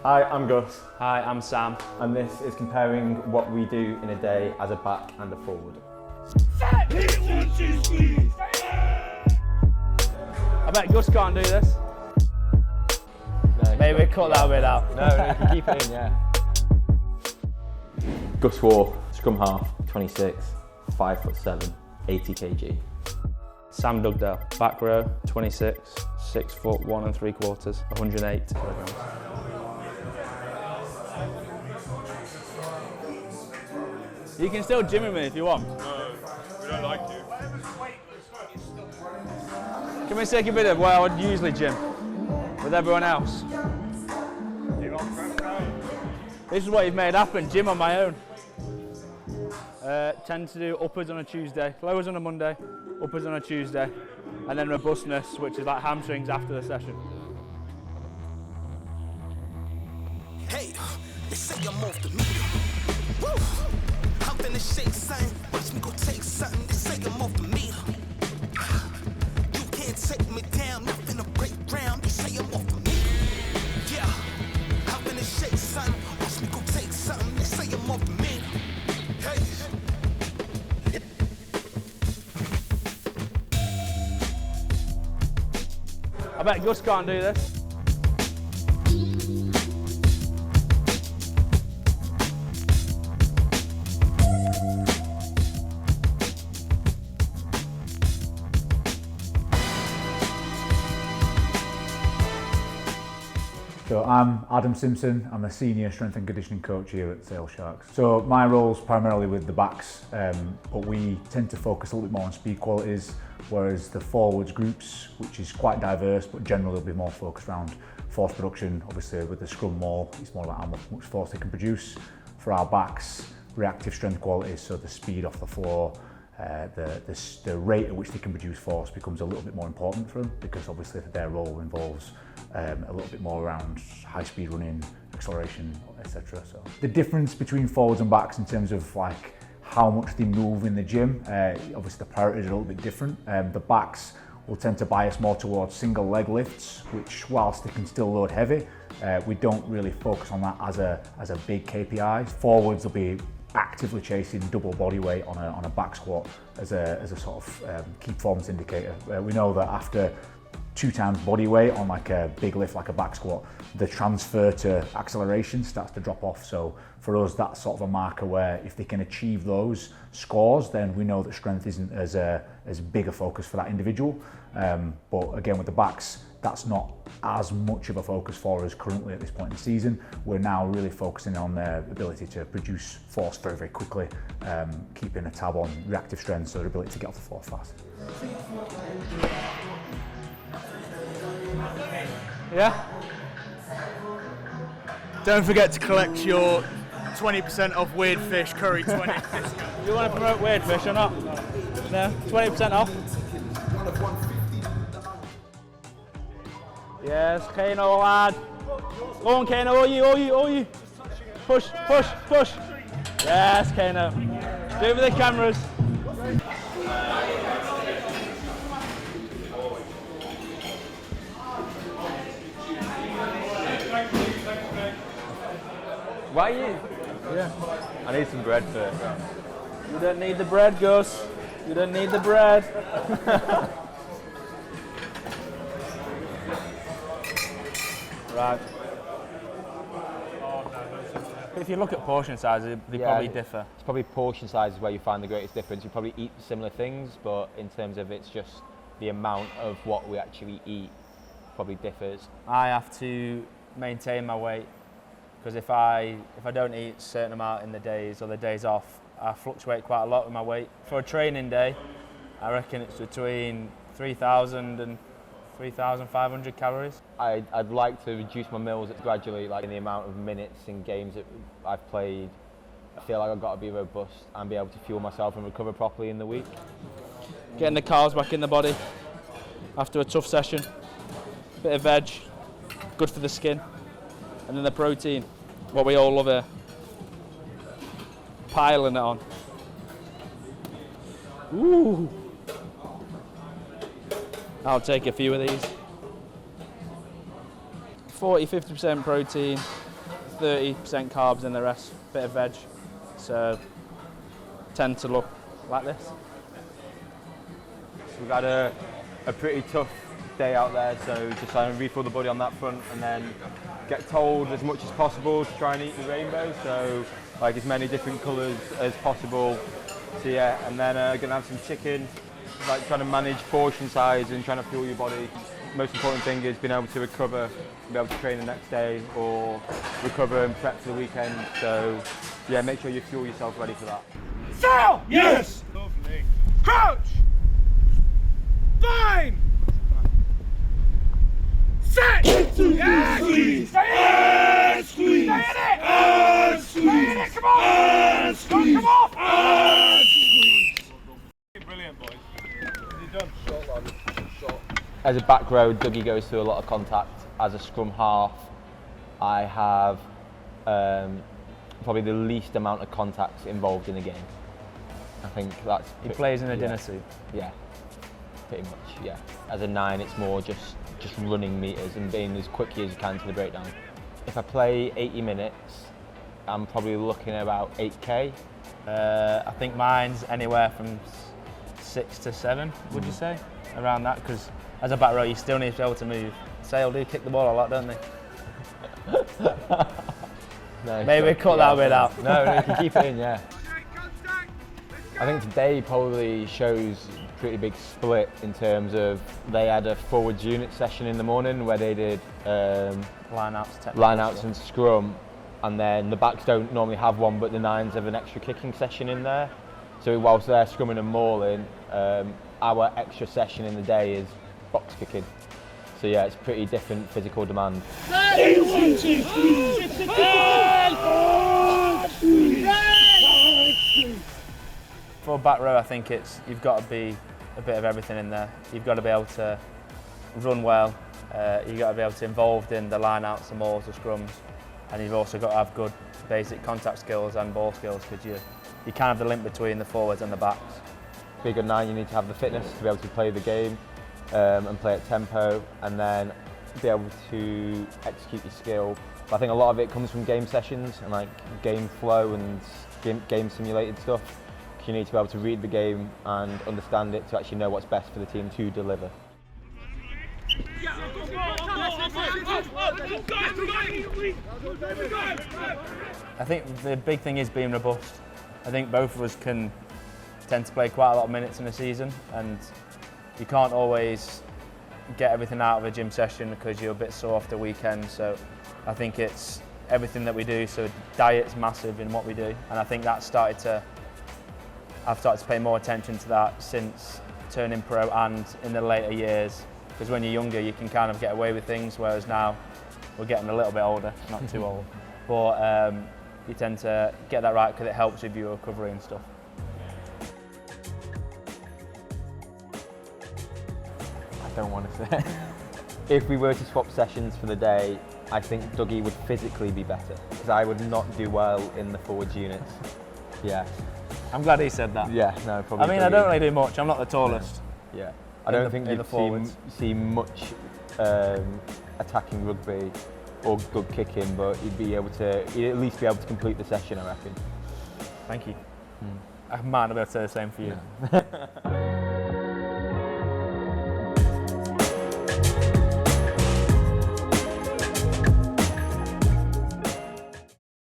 Hi, I'm Gus. Hi, I'm Sam. And this is comparing what we do in a day as a back and a forward. I bet Gus can't do this. No, maybe cut that bit out. No, you can keep it in, yeah. Gus Warr, scrum half, 26, 5'7", 80 kg. Sam Dugdale, back row, 26, 6'1" 3/4", 108 kilograms. You can still gym with me if you want. No, we don't like you. Can we take a bit of where I would usually gym with everyone else? This is what you've made happen, gym on my own. Tend to do uppers on a Tuesday, lowers on a Monday, uppers on a Tuesday, and then robustness, which is like hamstrings after the session. Hey, they say I'm off the meter. Woo! I'm finna shake something. Watch me go take something. They say I'm off the meter. You can't take me down. I'm finna break ground. They say I'm off the meter. Yeah, I'm finna shake something. Watch me go take something. They say I'm off the meter. Hey. I bet Gus can't do this. So I'm Adam Simpson, I'm a senior strength and conditioning coach here at Sale Sharks. So my role's primarily with the backs, but we tend to focus a little bit more on speed qualities, whereas the forwards groups, which is quite diverse, but generally will be more focused around force production. Obviously with the scrum maul, it's more about how much force they can produce. For our backs, reactive strength qualities, so the speed off the floor, the rate at which they can produce force becomes a little bit more important for them, because obviously their role involves a little bit more around high speed running, acceleration, etc. So the difference between forwards and backs in terms of like how much they move in the gym, obviously the priorities are a little bit different. The backs will tend to bias more towards single leg lifts, which whilst they can still load heavy, we don't really focus on that as a big KPI. Forwards will be actively chasing double body weight on a back squat as a sort of key performance indicator. We know that after 2 times body weight on like a big lift like a back squat, the transfer to acceleration starts to drop off. So for us, that's sort of a marker where if they can achieve those scores, then we know that strength isn't as big a focus for that individual. But again, with the backs, that's not as much of a focus for us currently at this point in the season. We're now really focusing on their ability to produce force very, very quickly, keeping a tab on reactive strength, so their ability to get off the floor fast. Yeah? Don't forget to collect your 20% off Weird Fish Curry 20 discount. You want to promote Weird Fish or not? No? 20% off? Yes, Kano lad. Go on Kano, all you. Push. Yes, Kano. Do it for the cameras. Why are you? Yeah. I need some bread first. You don't need the bread, Gus. You don't need the bread. Right. If you look at portion sizes, they probably differ. It's probably portion sizes where you find the greatest difference. We probably eat similar things, but in terms of it's just the amount of what we actually eat probably differs. I have to maintain my weight, because if I don't eat a certain amount in the days or the days off, I fluctuate quite a lot with my weight. For a training day, I reckon it's between 3,000 and 3,500 calories. I'd like to reduce my meals gradually, like in the amount of minutes in games that I've played. I feel like I've got to be robust and be able to fuel myself and recover properly in the week. Getting the carbs back in the body after a tough session. Bit of veg, good for the skin. And then the protein, what we all love here. Piling it on. Ooh. I'll take a few of these. 40-50% protein, 30% carbs and the rest bit of veg. So tend to look like this. We've had a pretty tough day out there, so just trying to refill the body on that front and then get told as much as possible to try and eat the rainbow, so like as many different colours as possible. So yeah, and then gonna have some chicken, like trying to manage portion size and trying to fuel your body. Most important thing is being able to recover, be able to train the next day or recover and prep for the weekend. So yeah, make sure you fuel yourself ready for that. Foul! Yes! Lovely. Crouch! Fine! Set! Yeah! Squeeze! Stay in it! Squeeze! Stay in it! Squeeze! Stay in it! Come on! Squeeze! Don't come off! Squeeze! Brilliant, boys. You're done. Short, lad. Short. As a back row, Dougie goes through a lot of contact. As a scrum half, I have probably the least amount of contacts involved in the game. I think that's... He plays in a dinner suit. Yeah, pretty much, yeah. As a 9, it's more just running meters and being as quickly as you can to the breakdown. If I play 80 minutes, I'm probably looking at about 8K. I think mine's anywhere from 6 to 7, would you say? Around that, because as a back row, you still need to be able to move. Sale do kick the ball a lot, don't they? No, maybe cut that bit out. No, you can keep it in, yeah. I think today probably shows a pretty big split in terms of they had a forwards unit session in the morning where they did line-outs and scrum, and then the backs don't normally have one, but the 9s have an extra kicking session in there. So whilst they're scrumming and mauling, our extra session in the day is box kicking. So yeah, it's pretty different physical demand. For back row, I think you've got to be a bit of everything in there. You've got to be able to run well, you've got to be able to be involved in the line-outs, the mauls, the scrums, and you've also got to have good basic contact skills and ball skills, because you can't have the link between the forwards and the backs. Being a 9, you need to have the fitness to be able to play the game and play at tempo, and then be able to execute your skill. But I think a lot of it comes from game sessions and like game flow and game simulated stuff. You need to be able to read the game and understand it to actually know what's best for the team to deliver. I think the big thing is being robust. I think both of us can tend to play quite a lot of minutes in a season, and you can't always get everything out of a gym session because you're a bit sore after the weekend. So I think it's everything that we do. So diet's massive in what we do, and I think I've started to pay more attention to that since turning pro and in the later years, because when you're younger you can kind of get away with things, whereas now we're getting a little bit older, not too old, but you tend to get that right because it helps with your recovery and stuff. I don't want to say. If we were to swap sessions for the day, I think Dougie would physically be better, because I would not do well in the forwards units. Yeah. I'm glad he said that. Yeah, no, probably. I mean, I don't really do much. I'm not the tallest. Yeah. I don't think you'd see much attacking rugby or good kicking, but you'd at least be able to complete the session, I reckon. Thank you. I might not be able to say the same for you.